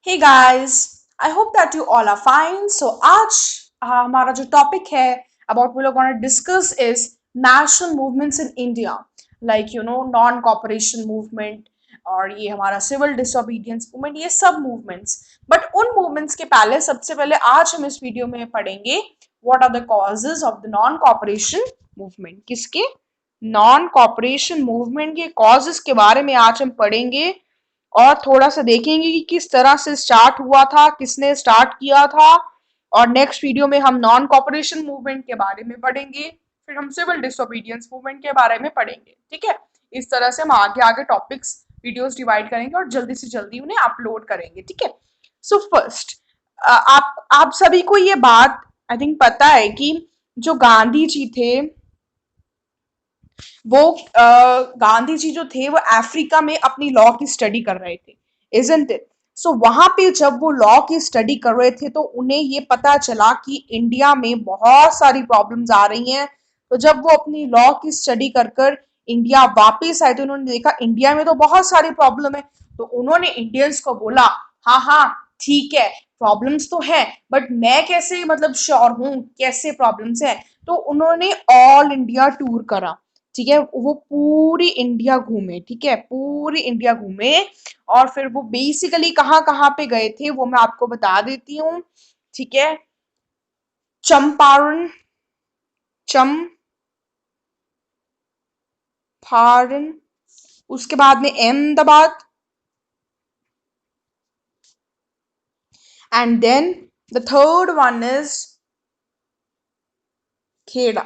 Hey guys, I hope that you all are fine. So आज हमारा जो topic है about we are going to discuss is national movements in India, like non cooperation movement और ये हमारा civil disobedience movement, ये सब movements. But उन movements के पहले सबसे पहले आज हम इस वीडियो में पढ़ेंगे what are the causes of the non cooperation movement. किसके नॉन कॉपरेशन मूवमेंट के कॉजेस के बारे में आज हम पढ़ेंगे और थोड़ा सा देखेंगे कि किस तरह से स्टार्ट हुआ था, किसने स्टार्ट किया था। और नेक्स्ट वीडियो में हम नॉन कॉपरेशन मूवमेंट के बारे में पढ़ेंगे, फिर हम सिविल डिसोबीडियंस मूवमेंट के बारे में पढ़ेंगे। ठीक है, इस तरह से हम आगे आगे टॉपिक्स वीडियोस डिवाइड करेंगे और जल्दी से जल्दी उन्हें अपलोड करेंगे। ठीक है, सो फर्स्ट आप सभी को ये बात आई थिंक पता है कि जो गांधी जी थे वो गांधी जी जो थे वो अफ्रीका में अपनी लॉ की स्टडी कर रहे थे, इजंट इट। सो वहां पे जब वो लॉ की स्टडी कर रहे थे तो उन्हें ये पता चला कि इंडिया में बहुत सारी प्रॉब्लम्स आ रही हैं। तो जब वो अपनी लॉ की स्टडी कर कर इंडिया वापस आए तो उन्होंने देखा इंडिया में तो बहुत सारी प्रॉब्लम है। तो उन्होंने इंडियंस को बोला, हाँ हाँ ठीक है, प्रॉब्लम्स तो है, बट मैं कैसे मतलब श्योर हूँ कैसे प्रॉब्लम्स है। तो उन्होंने ऑल इंडिया टूर करा। ठीक है, वो पूरी इंडिया घूमे। ठीक है, पूरी इंडिया घूमे और फिर वो बेसिकली कहाँ कहाँ पे गए थे वो मैं आपको बता देती हूँ। ठीक है, चंपारण, चंपारण, उसके बाद में Ahmedabad, and then the third one is Kheda.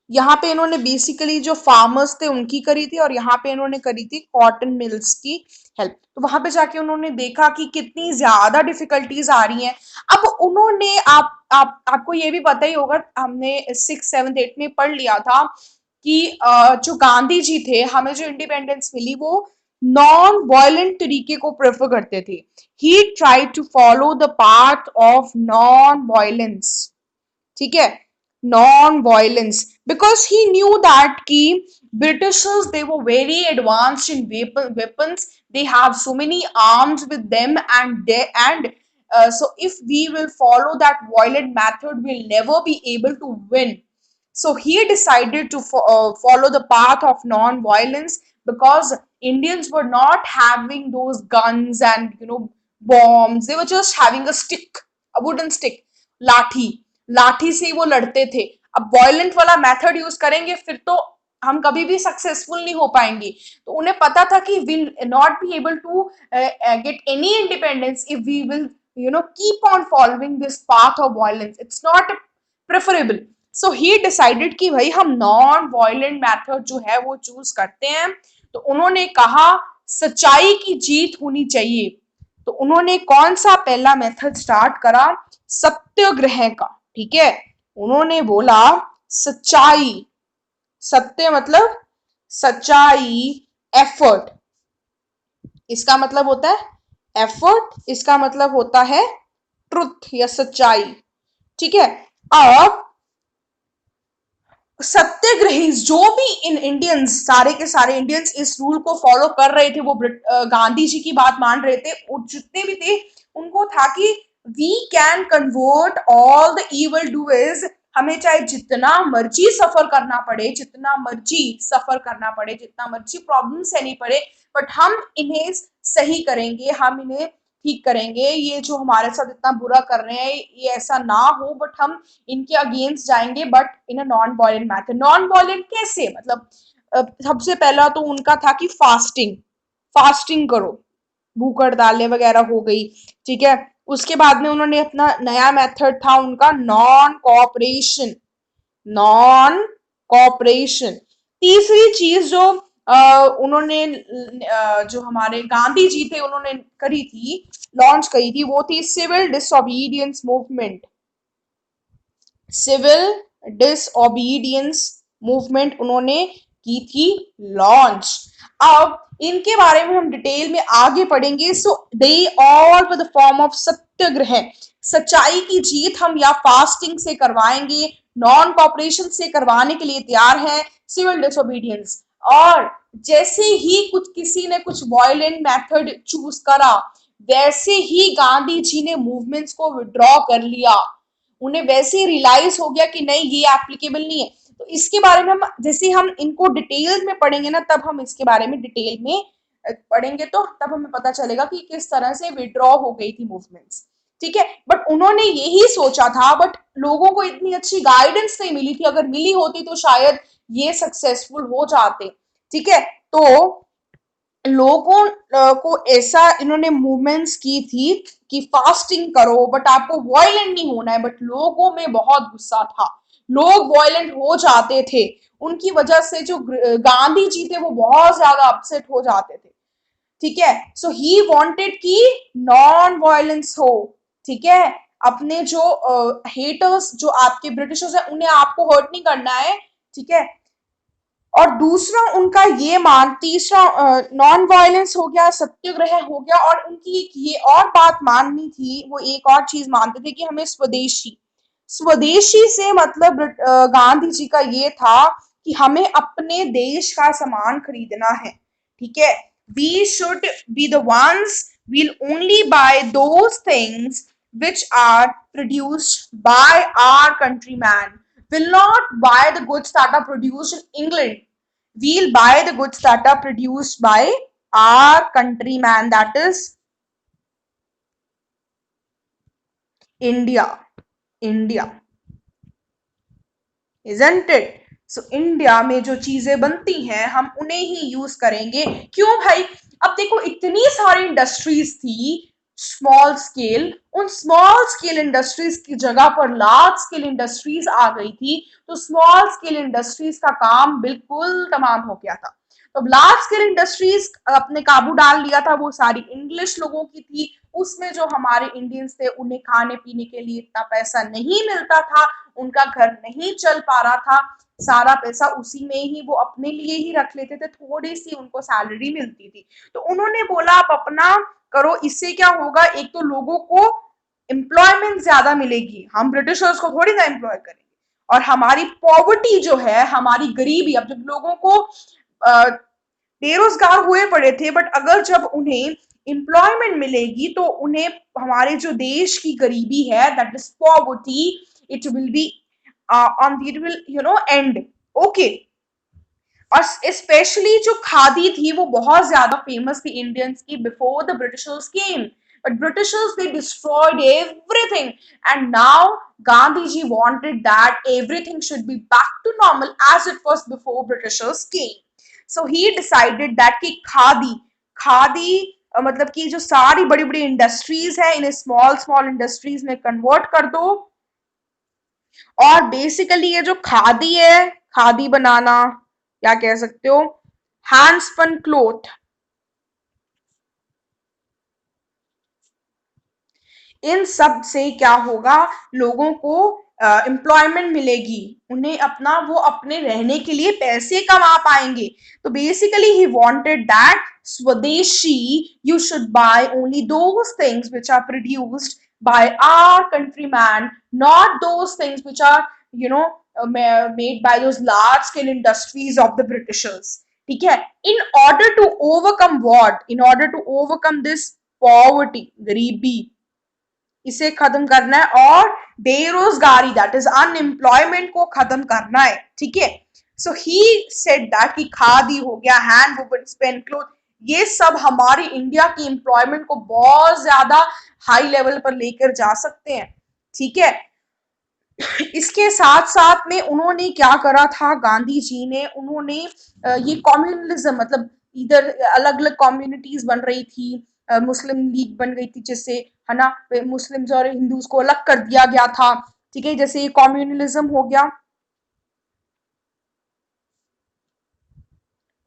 यहाँ पे इन्होंने बेसिकली जो फार्मर्स थे उनकी करी थी और यहाँ पे इन्होंने करी थी कॉटन मिल्स की हेल्प। तो वहां पे जाके उन्होंने देखा कि कितनी ज्यादा डिफिकल्टीज आ रही हैं। अब उन्होंने आपको ये भी पता ही होगा, हमने 6, 7, 8 में पढ़ लिया था कि जो गांधी जी थे, हमें जो इंडिपेंडेंस मिली वो नॉन वायलेंट तरीके को प्रेफर करते थे। He try to follow the path of non violence. ठीक है, non violence, because he knew that कि Britishers they were very advanced in weapons. They have so many arms with them, and so if we will follow that violent method, we'll never be able to win. So he decided to follow the path of non-violence because Indians were not having those guns and bombs. They were just having a stick, a wooden stick, लाठी। लाठी से ही वो लड़ते थे। अब violent वाला method use करेंगे फिर तो हम कभी भी सक्सेसफुल नहीं हो पाएंगे। तो उन्हें पता था कि will not be able to get any independence if we will keep on following this path of violence, it's not preferable. So he decided कि भाई हम नॉन वायलेंट मेथड जो है वो चूज करते हैं। तो उन्होंने कहा सच्चाई की जीत होनी चाहिए। तो उन्होंने कौन सा पहला मेथड स्टार्ट करा? सत्याग्रह का। ठीक है, उन्होंने बोला सच्चाई, सत्य मतलब सच्चाई, एफर्ट, इसका मतलब होता है एफर्ट, इसका मतलब होता है ट्रुथ या सच्चाई। ठीक है, अब सत्याग्रही जो भी इन इंडियंस, सारे के सारे इंडियंस इस रूल को फॉलो कर रहे थे, वो गांधी जी की बात मान रहे थे, और जितने भी थे उनको था कि we can convert all the evil doers. हमें चाहे जितना मर्जी सफर करना पड़े, जितना मर्जी सफर करना पड़े, जितना मर्जी प्रॉब्लम सहनी पड़े, बट हम इन्हें सही करेंगे, हम इन्हें ठीक करेंगे। ये जो हमारे साथ इतना बुरा कर रहे हैं ये ऐसा ना हो, बट हम इनके अगेंस्ट जाएंगे, but in a non violent method. Non violent कैसे? मतलब सबसे पहला तो उनका था कि फास्टिंग, फास्टिंग करो, भूख हड़तालें वगैरह हो गई। ठीक है, उसके बाद में उन्होंने अपना नया मेथड था उनका नॉन कोऑपरेशन, नॉन कोऑपरेशन। तीसरी चीज जो उन्होंने जो हमारे गांधी जी थे उन्होंने करी थी, लॉन्च करी थी, वो थी civil disobedience movement. Civil disobedience movement उन्होंने की थी लॉन्च। अब इनके बारे में हम डिटेल में आगे पढ़ेंगे। So they all with the form of satyagraha, सच्चाई की जीत हम या फास्टिंग से करवाएंगे, नॉन कॉपरेशन से करवाने के लिए तैयार है, सिविल डिसोबीडियंस। और जैसे ही कुछ किसी ने कुछ वायलेंट मेथड चूज करा, वैसे ही गांधी जी ने मूवमेंट्स को विड्रॉ कर लिया। उन्हें वैसे ही रियलाइज हो गया कि नहीं, ये एप्लीकेबल नहीं है। तो इसके बारे में हम जैसे हम इनको डिटेल में पढ़ेंगे ना, तब हम इसके बारे में डिटेल में पढ़ेंगे, तो तब हमें पता चलेगा कि किस तरह से विड्रॉ हो गई थी मूवमेंट्स। ठीक है, बट उन्होंने यही सोचा था, बट लोगों को इतनी अच्छी गाइडेंस नहीं मिली थी। अगर मिली होती तो शायद ये सक्सेसफुल हो जाते। ठीक है, तो लोगों को ऐसा इन्होंने मूवमेंट्स की थी कि फास्टिंग करो, बट आपको वायलेंट नहीं होना है। बट लोगों में बहुत गुस्सा था, लोग वायलेंट हो जाते थे। उनकी वजह से जो गांधी जी थे वो बहुत ज्यादा अपसेट हो जाते थे। ठीक है, सो ही वांटेड कि नॉन वायलेंस हो। ठीक है, अपने जो हेटर्स जो आपके ब्रिटिशर्स है, उन्हें आपको हर्ट नहीं करना है। ठीक है, और दूसरा उनका ये मान, तीसरा नॉन वायलेंस हो गया, सत्याग्रह हो गया, और उनकी एक ये और बात माननी थी, वो एक और चीज मानते थे कि हमें स्वदेशी, स्वदेशी से मतलब गांधी जी का ये था कि हमें अपने देश का सामान खरीदना है। ठीक है, we should be the ones, we'll only buy those things which are produced by our countryman, will not buy the goods that are produced in England. We'll buy the goods that are produced by our countryman, that is India. India, isn't it? So India में जो चीजें बनती हैं हम उन्हें ही use करेंगे। क्यों भाई? अब देखो, इतनी सारी इंडस्ट्रीज थी स्मॉल स्केल, उन स्मॉल स्केल इंडस्ट्रीज की जगह पर लार्ज स्केल इंडस्ट्रीज आ गई थी, तो स्मॉल स्केल इंडस्ट्रीज का काम बिल्कुल तमाम हो गया था। तो लार्ज स्केल इंडस्ट्रीज अपने काबू डाल लिया था, वो सारी इंग्लिश लोगों की थी। उसमें जो हमारे इंडियंस थे, उन्हें खाने पीने के लिए इतना पैसा नहीं मिलता था, उनका घर नहीं चल पा रहा था, सारा पैसा उसी में ही वो अपने लिए ही रख लेते थे, थोड़ी सी उनको सैलरी मिलती थी। तो उन्होंने बोला आप अपना करो, इससे क्या होगा, एक तो लोगों को एम्प्लॉयमेंट ज्यादा मिलेगी, हम ब्रिटिशर्स को थोड़ी ना एम्प्लॉय करेंगे, और हमारी पॉवर्टी जो है, हमारी गरीबी, अब जब लोगों को बेरोजगार हुए पड़े थे, बट अगर जब उन्हें एम्प्लॉयमेंट मिलेगी तो उन्हें हमारे जो देश की गरीबी है, that is poverty, it will be on it will and. Okay, और स्पेशली जो खादी थी वो बहुत ज्यादा फेमस थी इंडियंस की before the Britishers came, but Britishers they destroyed everything, and now Gandhi ji wanted that everything should be back to normal as it was before Britishers came. So he decided that कि खादी, खादी मतलब कि जो सारी बड़ी बड़ी industries है, इन्हें स्मॉल स्मॉल इंडस्ट्रीज में कन्वर्ट कर दो, और बेसिकली ये जो खादी है, खादी बनाना, क्या कह सकते हो, हैंड स्पन क्लोथ, इन सब से क्या होगा, लोगों को एम्प्लॉयमेंट मिलेगी, उन्हें अपना वो अपने रहने के लिए पैसे कमा पाएंगे। तो basically he wanted that swadeshi, you should buy only those things which are produced by our countryman, not those things which are you know made by those large scale industries of the Britishers. ठीक है, in order to overcome what, in order to overcome this poverty, गरीबी, इसे खत्म करना है, और बेरोजगारी, that is unemployment को खत्म करना है। ठीक है, सो ही सेड दैट कि खादी हो गया, हैंड वुवन स्पिन क्लोथ, ये सब हमारी इंडिया की एम्प्लॉयमेंट को बहुत ज्यादा हाई लेवल पर लेकर जा सकते हैं। ठीक है, इसके साथ साथ में उन्होंने क्या करा था गांधी जी ने, उन्होंने ये कम्युनलिज्म, मतलब इधर अलग अलग कम्युनिटीज बन रही थी, मुस्लिम लीग बन गई थी जिससे, है ना, मुस्लिम्स और हिंदूज को अलग कर दिया गया था। ठीक है, जैसे ये कम्युनलिज्म हो गया।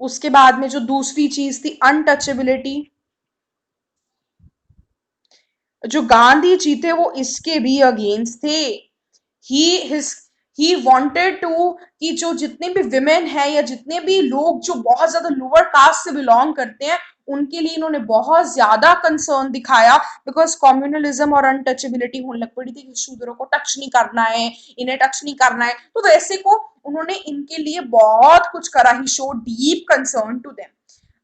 उसके बाद में जो दूसरी चीज थी अनटचेबिलिटी, जो गांधी जी थे वो इसके भी अगेंस्ट थे। ही हिज ही वांटेड टू कि जो जितने भी विमेन है या जितने भी लोग जो बहुत ज्यादा लोअर कास्ट से बिलोंग करते हैं, उनके लिए इन्होंने बहुत ज्यादा कंसर्न दिखाया, बिकॉज कम्युनलिज्म और अनटचेबिलिटी होने लग पड़ी थी कि शूद्रों को टच नहीं करना है, इन्हें टच नहीं करना है। तो वैसे को उन्होंने इनके लिए बहुत कुछ करा, he show deep concern to them.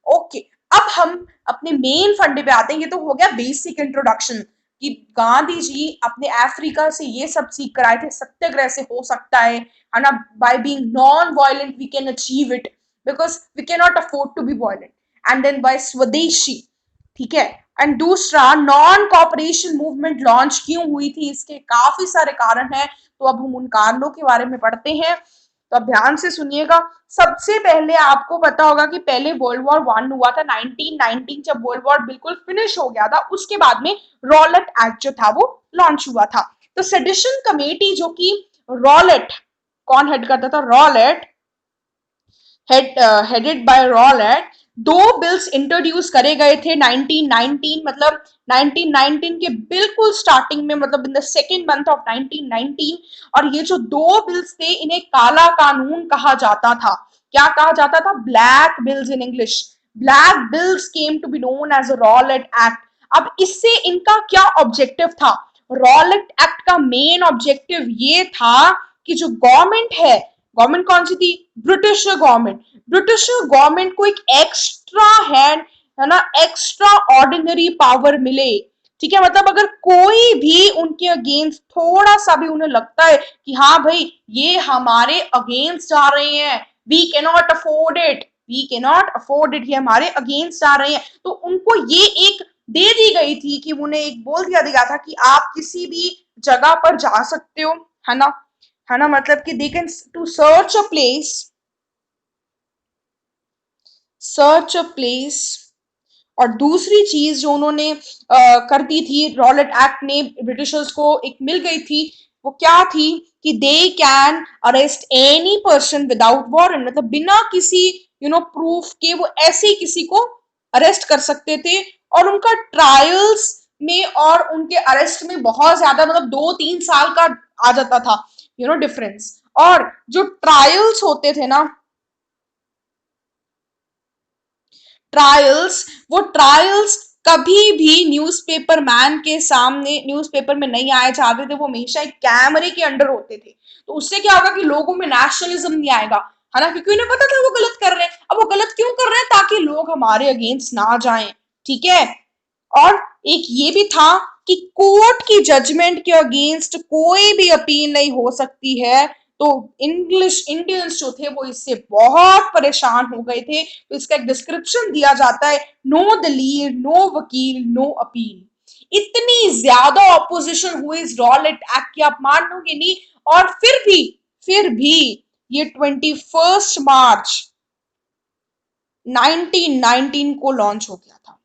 Okay, अब हम अपने मेन फंडे पे आते हैं। ये तो हो गया बेसिक इंट्रोडक्शन कि गांधी जी अपने अफ्रीका से ये सब सीख कर आए थे, सत्याग्रह से हो सकता है ना, by being non violent we can achieve it, because we can not afford to be violent. And then by swadeshi, ठीक है। एंड दूसरा, नॉन कॉपरेशन मूवमेंट लॉन्च क्यों हुई थी, इसके काफी सारे कारण हैं, तो अब हम उन कारणों के बारे में पढ़ते हैं। तो अब ध्यान से सुनिएगा। सबसे पहले आपको पता होगा कि पहले वर्ल्ड वॉर वन हुआ था 1919, जब वर्ल्ड वॉर बिल्कुल फिनिश हो गया था, उसके बाद में रॉलेट एक्ट जो था वो लॉन्च हुआ था। तो सेडिशन कमेटी जो कि रॉलेट, कौन हेड करता था, रॉलेट, हेडेड बाय रॉलेट, दो बिल्स इंट्रोड्यूस करे गए थे 1919, मतलब 1919 के बिल्कुल स्टार्टिंग में, मतलब in the second month of 1919। और ये जो दो बिल्स थे इन्हें काला कानून कहा जाता था। क्या कहा जाता था, black bills in English. Black bills came to be known as Rowlatt Act. अब इससे इनका क्या ऑब्जेक्टिव था, रॉलेट एक्ट का मेन ऑब्जेक्टिव ये था कि जो गवर्नमेंट है, गवर्नमेंट कौन सी थी, ब्रिटिश गवर्नमेंट, ब्रिटिश गवर्नमेंट को एक एक्स्ट्रा हैंड, है ना, एक्स्ट्रा ऑर्डिनरी पावर मिले। ठीक है, मतलब अगर कोई भी उनके अगेंस्ट थोड़ा सा भी उन्हें लगता है कि हाँ भाई ये हमारे अगेंस्ट जा रहे हैं, we cannot afford it, we cannot afford it, ये हमारे अगेंस्ट जा रहे हैं, तो उनको ये एक दे दी गई थी कि उन्हें एक बोल दिया गया था कि आप किसी भी जगह पर जा सकते हो, है ना, है ना, मतलब कि they can to search a place, search a place. और दूसरी चीज जो उन्होंने कर दी थी, रॉलेट एक्ट ने ब्रिटिशर्स को एक मिल गई थी, वो क्या थी कि they can arrest any person without warrant, मतलब बिना किसी प्रूफ के वो ऐसे ही किसी को अरेस्ट कर सकते थे। और उनका ट्रायल्स में और उनके अरेस्ट में बहुत ज्यादा, मतलब 2-3 साल का आ जाता था डिफरेंस। और जो ट्रायल्स होते थे ना, ट्रायल्स, वो ट्रायल्स कभी भी न्यूज़पेपर मैन के सामने न्यूज़पेपर में नहीं आए जाते थे, वो हमेशा एक कैमरे के अंडर होते थे। तो उससे क्या होगा कि लोगों में नेशनलिज्म नहीं आएगा, है ना, क्योंकि उन्हें पता था वो गलत कर रहे हैं। अब वो गलत क्यों कर रहे हैं, ताकि लोग हमारे अगेंस्ट ना जाएं, ठीक है। और एक ये भी था कि कोर्ट की जजमेंट के अगेंस्ट कोई भी अपील नहीं हो सकती है। तो इंग्लिश इंडियंस जो थे वो इससे बहुत परेशान हो गए थे। तो इसका एक डिस्क्रिप्शन दिया जाता है, नो दलील, नो वकील, नो अपील। इतनी ज्यादा ऑपोजिशन हुई इस रॉलेट एक्ट की, आप मानोगे नहीं। और फिर भी ये 21 मार्च 1919 को लॉन्च हो गया था,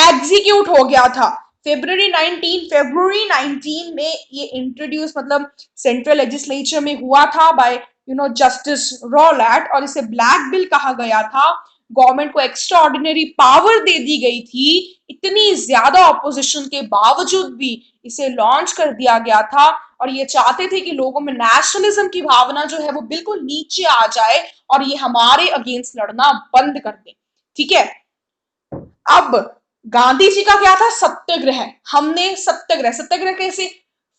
एग्जीक्यूट हो गया था फरवरी 19 में ये इंट्रोड्यूस, मतलब सेंट्रल लेजिस्लेचर में हुआ था बाय जस्टिस रॉलेट, और इसे ब्लैक बिल कहा गया था। गवर्नमेंट को एक्स्ट्रा ऑर्डिनरी पावर दे दी गई थी, इतनी ज्यादा ऑपोजिशन के बावजूद भी इसे लॉन्च कर दिया गया था। और ये चाहते थे कि लोगों में नेशनलिज्म की भावना जो है वो बिल्कुल नीचे आ जाए और ये हमारे अगेंस्ट लड़ना बंद कर दे, ठीक है। अब गांधी जी का क्या था, सत्याग्रह। हमने सत्याग्रह, सत्याग्रह कैसे,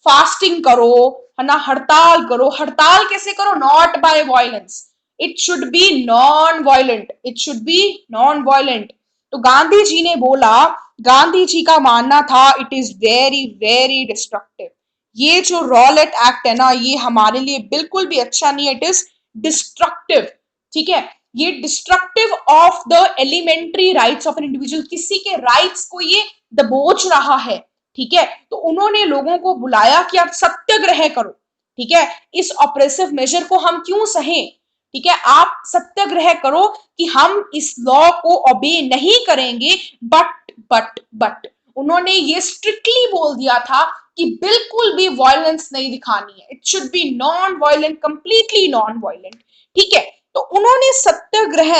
फास्टिंग करो, है ना, हड़ताल करो। हड़ताल कैसे करो, not by violence, it should be non violent, it should be non violent. तो गांधी जी ने बोला, गांधी जी का मानना था it is very very destructive. ये जो रॉलेट एक्ट है ना, ये हमारे लिए बिल्कुल भी अच्छा नहीं है, इट इज डिस्ट्रक्टिव, ठीक है। ये destructive of the elementary rights of an individual, किसी के राइट्स को ये दबोच रहा है, ठीक है। तो उन्होंने लोगों को बुलाया कि आप सत्याग्रह करो, ठीक है। इस ऑपरेसिव मेजर को हम क्यों सहें, ठीक है, आप सत्याग्रह करो कि हम इस लॉ को ओबे नहीं करेंगे। बट उन्होंने ये स्ट्रिक्टली बोल दिया था कि बिल्कुल भी वायलेंस नहीं दिखानी है, it should be non violent, completely non violent, ठीक है। तो उन्होंने सत्याग्रह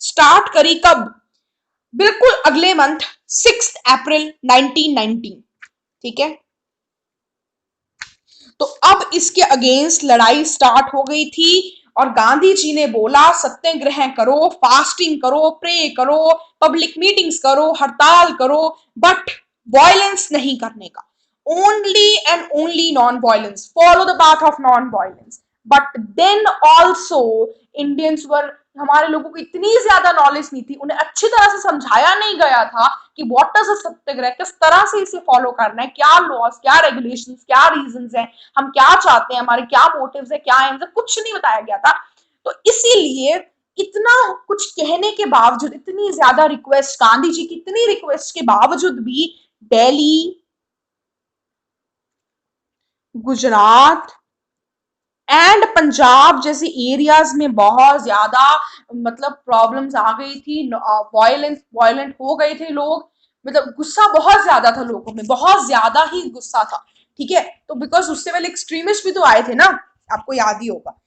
स्टार्ट करी कब, बिल्कुल अगले मंथ 6 अप्रैल 1919, ठीक है। तो अब इसके अगेंस्ट लड़ाई स्टार्ट हो गई थी और गांधी जी ने बोला सत्याग्रह करो, फास्टिंग करो, प्रे करो, पब्लिक मीटिंग्स करो, हड़ताल करो, बट वायलेंस नहीं करने का, only and only non violence, follow the path of non violence. But then also Indians were, हमारे लोगों को इतनी ज्यादा नॉलेज नहीं थी, उन्हें अच्छी तरह से समझाया नहीं गया था कि व्हाट इज अ सत्याग्रह, किस तरह से इसे फॉलो करना है, क्या लॉस, क्या रेगुलेशंस, क्या रीजंस है, हम क्या चाहते हैं, हमारे क्या मोटिव्स है, क्या एम्स है, कुछ नहीं बताया गया था। तो इसीलिए इतना कुछ कहने के बावजूद, इतनी ज्यादा रिक्वेस्ट, गांधी जी की इतनी रिक्वेस्ट के बावजूद भी दिल्ली, गुजरात एंड पंजाब जैसे एरियाज में बहुत ज्यादा मतलब प्रॉब्लम्स आ गई थी, वायलेंस, वायलेंट हो गए थे लोग, मतलब गुस्सा बहुत ज्यादा था लोगों में, बहुत ज्यादा ही गुस्सा था। ठीक है, तो बिकॉज उससे पहले एक्सट्रीमिस्ट भी तो आए थे ना, आपको याद ही होगा।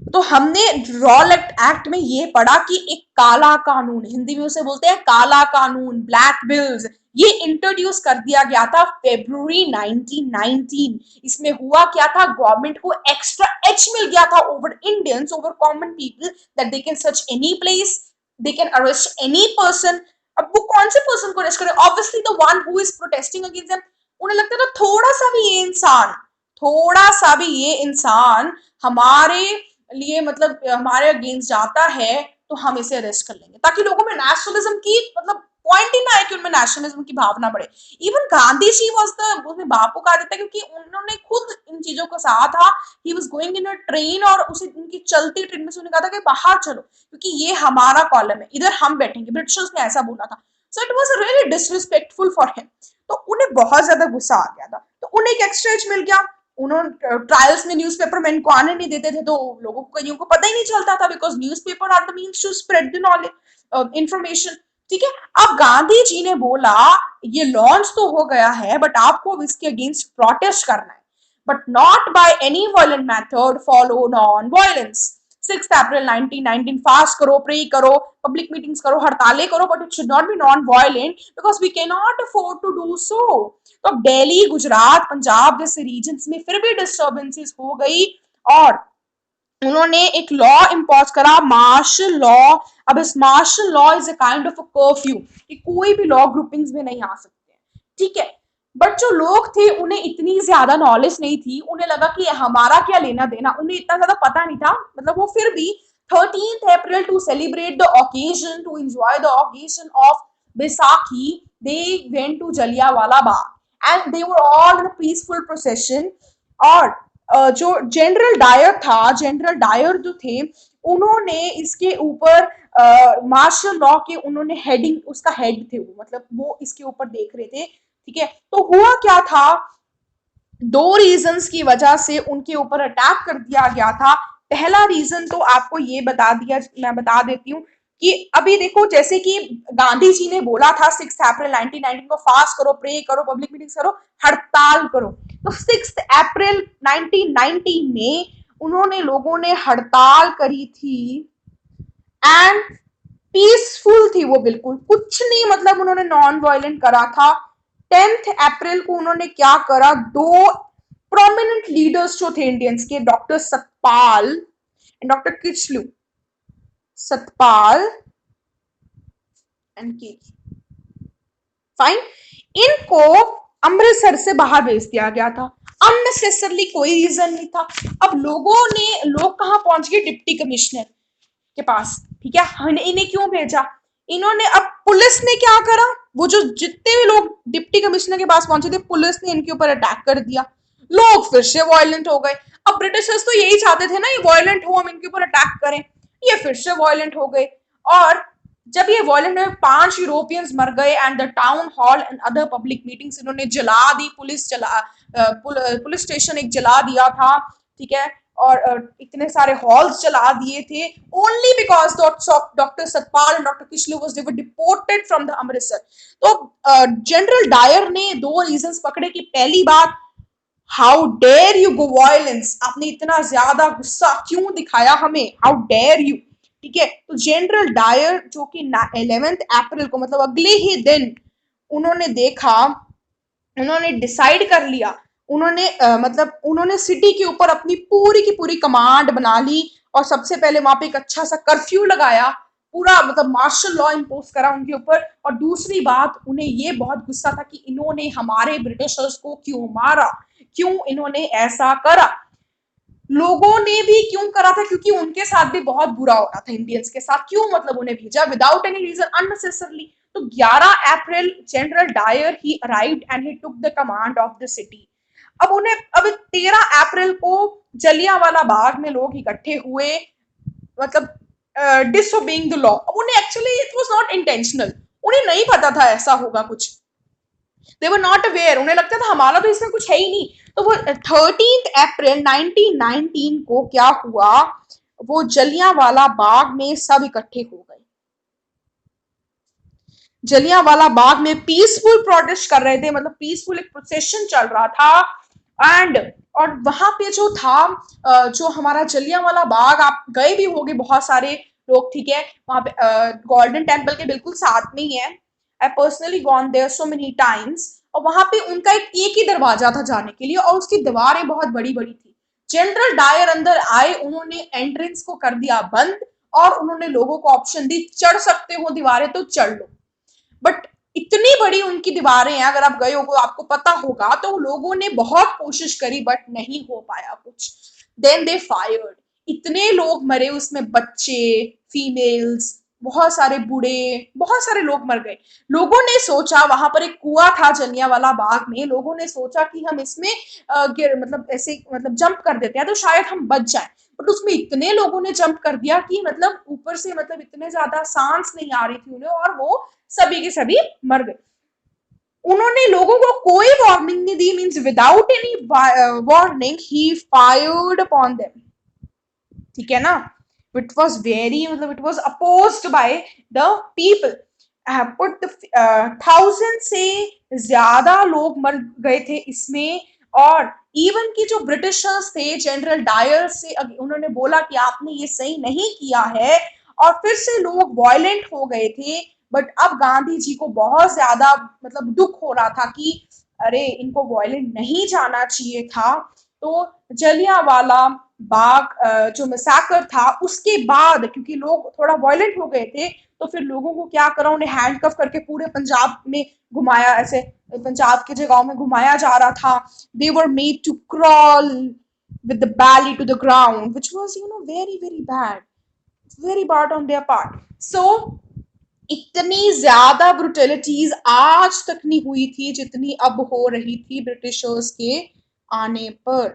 तो हमने रॉल एक्ट में ये पढ़ा कि एक काला कानून, हिंदी में उसे बोलते हैं काला कानून, ब्लैक बिल्स, ये इंट्रोड्यूस कर दिया गया था फेब्रुवरी 1919। इसमें हुआ क्या था, गवर्नमेंट को एक्स्ट्रा एच मिल गया था over Indians, over common people, that they can search any place, they can arrest any person. अब वो कौन से पर्सन को अरेस्ट करे, obviously the one who is protesting against them. उन्हें लगता था थोड़ा सा भी ये इंसान, थोड़ा सा भी ये इंसान हमारे लिए मतलब हमारे अगेंस्ट जाता है तो हम इसे अरेस्ट कर लेंगे, ताकि लोगों में नेशनलिज्म की मतलब पॉइंट ही ना है कि उनमें नेशनलिज्म की भावना बढ़े। Even Gandhi ji was the, उसने बापू कहा देता है क्योंकि उन्होंने खुद इन चीजों को सहा था। He was going in a train और उसे उनकी चलती ट्रेन में से उन्होंने कहा था कि बाहर चलो क्योंकि ये हमारा कॉलम है, इधर हम बैठेंगे, ब्रिटिशर्स ने ऐसा बोला था। So it was really disrespectful for him. तो उन्हें बहुत ज्यादा गुस्सा आ गया था, तो उन्हें एक एक्स्ट्रा एज मिल गया। उन्होंने ट्रायल्स में न्यूज़पेपर मैन को आने नहीं देते थे, तो लोगों को, कईयों को पता ही नहीं चलता था, because newspaper are the means to spread the knowledge, information. ठीक है, अब गांधी जी ने बोला ये लॉन्च तो हो गया है बट आपको इसके अगेंस्ट प्रोटेस्ट करना है, but not by any violent method, follow non violence. 6 April 1919 fast करो, प्रे करो, पब्लिक मीटिंग्स करो, हड़तालें करो, but it should not be non violent because we can not afford to do so. तो अब दिल्ली, गुजरात, पंजाब जैसे रीजन्स में फिर भी डिस्टर्बेंसेस हो गई और उन्होंने एक लॉ इम्पोज करा, मार्शल लॉ। अब इस martial law is a kind of a curfew कि कोई भी लॉ ग्रुपिंग्स में नहीं आ सकते। ठीक है, बट जो लोग थे उन्हें इतनी ज्यादा नॉलेज नहीं थी, उन्हें लगा कि हमारा क्या लेना देना, उन्हें इतना ज्यादा पता नहीं था, मतलब वो फिर भी 13 April to celebrate the occasion, to enjoy the occasion of Baisakhi, they went to Jallianwala Bagh and they were all in a peaceful procession. और जो जनरल डायर था, जनरल डायर जो थे, उन्होंने इसके ऊपर मार्शल लॉ के उन्होंने हेडिंग, उसका हेड थे वो, मतलब वो इसके ऊपर देख रहे थे। ठीक है, तो हुआ क्या था, दो रीजंस की वजह से उनके ऊपर अटैक कर दिया गया था। पहला रीजन तो आपको ये बता दिया, मैं बता देती हूँ कि अभी देखो जैसे कि गांधी जी ने बोला था 6 अप्रैल 1919 को फास्ट करो, प्रे करो, पब्लिक मीटिंग्स करो, हड़ताल करो। तो 6 अप्रैल 1919 में उन्होंने, लोगों ने हड़ताल करी थी एंड पीसफुल थी वो, बिल्कुल कुछ नहीं, मतलब उन्होंने नॉन वायलेंट करा था। 10 अप्रैल को उन्होंने क्या करा, दो प्रोमिनेंट लीडर्स जो थे इंडियंस के, doctor Satpal and doctor Kitchlew, Satpal and की, फाइन, इनको अमृतसर से बाहर भेज दिया गया था। अननेसेसरली, कोई रीजन नहीं था। अब लोगों ने, लोग कहां पहुंच गए, डिप्टी कमिश्नर के पास। ठीक है, इन्हें क्यों भेजा, इन्होंने, अब पुलिस ने क्या करा, वो जो जितने भी लोग डिप्टी कमिश्नर के पास पहुंचे थे, पुलिस ने इनके ऊपर अटैक कर दिया, लोग फिर से वायलेंट हो गए। अब ब्रिटिशर्स तो यही चाहते थे ना, ये वायलेंट हो, हम इनके ऊपर अटैक करें, ये फिर से वायलेंट हो गए। और जब ये वायलेंट में 5 यूरोपियंस मर गए and the town hall and other public meetings इन्होंने जला दी, पुलिस स्टेशन एक जला दिया था। ठीक है, और इतने सारे हॉल्स जला दिए थे, only because doctor Satpal and doctor Kitchlew was they were deported from the Amritsar. तो जनरल डायर ने दो रीजंस पकड़े कि पहली बात, how dare you go violence, आपने इतना ज्यादा गुस्सा क्यों दिखाया हमें, हाउ डेयर यू। ठीक है, तो जनरल डायर जो कि 11 अप्रैल को, मतलब अगले ही दिन, उन्होंने देखा, उन्होंने डिसाइड कर लिया, उन्होंने मतलब उन्होंने सिटी के ऊपर अपनी पूरी की पूरी कमांड बना ली और सबसे पहले वहां पे एक अच्छा सा कर्फ्यू लगाया, पूरा मतलब मार्शल लॉ इम्पोज करा उनके ऊपर। और दूसरी बात, उन्हें ये बहुत गुस्सा था कि इन्होंने हमारे ब्रिटिशर्स को क्यों मारा, क्यों इन्होंने ऐसा करा। लोगों ने भी क्यों करा था, क्योंकि उनके साथ भी बहुत बुरा हो रहा था इंडियंस के साथ, क्यों मतलब उन्हें भेजा विदाउट एनी रीजन अननेसेसरली। तो 11 April General Dyer he arrived and he took the command of the city. अब 13 अप्रैल को जलियांवाला बाग में लोग इकट्ठे हुए, मतलब डिसोबेइंग द लॉ। अब उन्हें actually it was not intentional, उन्हें नहीं पता था ऐसा होगा कुछ, दे वर नॉट अवेयर, उन्हें लगता था हमारा तो इसमें कुछ है ही नहीं। तो वो 13 अप्रैल 1919 को क्या हुआ, वो जलियांवाला बाग में सब इकट्ठे हो गए। जलियांवाला बाग में पीसफुल प्रोटेस्ट कर रहे थे, मतलब पीसफुल एक प्रोसेशन चल रहा था। एंड और वहां पे जो था, जो हमारा जलियांवाला बाग, आप गए भी होंगे बहुत सारे लोग, ठीक है, वहां पे गोल्डन टेम्पल के बिल्कुल साथ में ही है। I personally gone there so many times. और वहां पे उनका एक ही दरवाजा था जाने के लिए, और उसकी दीवारें बहुत बड़ी बड़ी थी। जनरल डायर अंदर आए, उन्होंने एंट्रेंस को कर दिया बंद, और उन्होंने लोगों को ऑप्शन दी, चढ़ सकते हो दीवारें तो चढ़ लो। बट इतनी बड़ी उनकी दीवारें हैं, अगर आप गए हो आपको पता होगा, तो लोगों ने बहुत कोशिश करी बट नहीं हो पाया कुछ। देन दे फायर्ड, इतने लोग मरे उसमें, बच्चे, फीमेल्स, बहुत सारे बूढ़े, बहुत सारे लोग मर गए। लोगों ने सोचा, वहां पर एक कुआं था जलियांवाला बाग में, लोगों ने सोचा कि हम इसमें मतलब ऐसे मतलब जंप कर देते हैं तो शायद हम बच जाएं। बट उसमें इतने लोगों ने जंप कर दिया कि मतलब ऊपर से मतलब इतने ज्यादा सांस नहीं आ रही थी उन्हें, और वो सभी के सभी मर गए। उन्होंने लोगों को कोई वार्निंग नहीं दी, means without any warning he fired upon them, ठीक है ना। इट वॉज वेरी, मतलब it was opposed by the people. Put 1000 से ज्यादा लोग मर गए थे इसमें। और इवन की जो ब्रिटिशर्स थे, जनरल डायर से उन्होंने बोला कि आपने ये सही नहीं किया है, और फिर से लोग वायलेंट हो गए थे। बट अब गांधी जी को बहुत ज्यादा मतलब दुख हो रहा था कि अरे इनको वायलेंट नहीं जाना चाहिए था। तो जलियांवाला बाग जो मैसाकर था, उसके बाद क्योंकि लोग थोड़ा वायलेंट हो गए थे, तो फिर लोगों को क्या करा, उन्हें हैंडकफ करके पूरे पंजाब में घुमाया, ऐसे पंजाब के जगहों में घुमाया जा रहा था। They were made to crawl with the belly to the ground, which was very very bad, very bad on their part. So इतनी ज्यादा ब्रुटलिटीज आज तक नहीं हुई थी जितनी अब हो रही थी ब्रिटिशर्स के आने पर,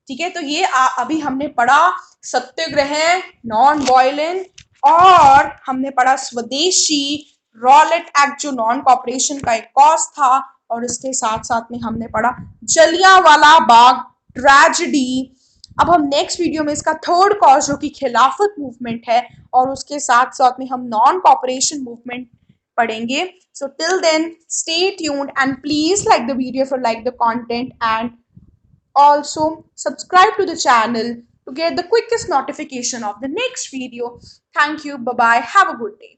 ठीक है। तो ये अभी हमने पढ़ा सत्याग्रह, नॉन वायलेंट, और हमने पढ़ा स्वदेशी, रॉलेट एक्ट जो नॉन कॉपरेशन का एक कॉज था, और इसके साथ साथ में हमने पढ़ा जलियांवाला बाग ट्रेजेडी। अब हम नेक्स्ट वीडियो में इसका थर्ड कॉज जो कि खिलाफत मूवमेंट है, और उसके साथ साथ में हम नॉन कॉपरेशन मूवमेंट पढ़ेंगे। So till then, stay tuned and please like the video if you like the content, and also subscribe to the channel to get the quickest notification of the next video. Thank you. Bye bye. Have a good day.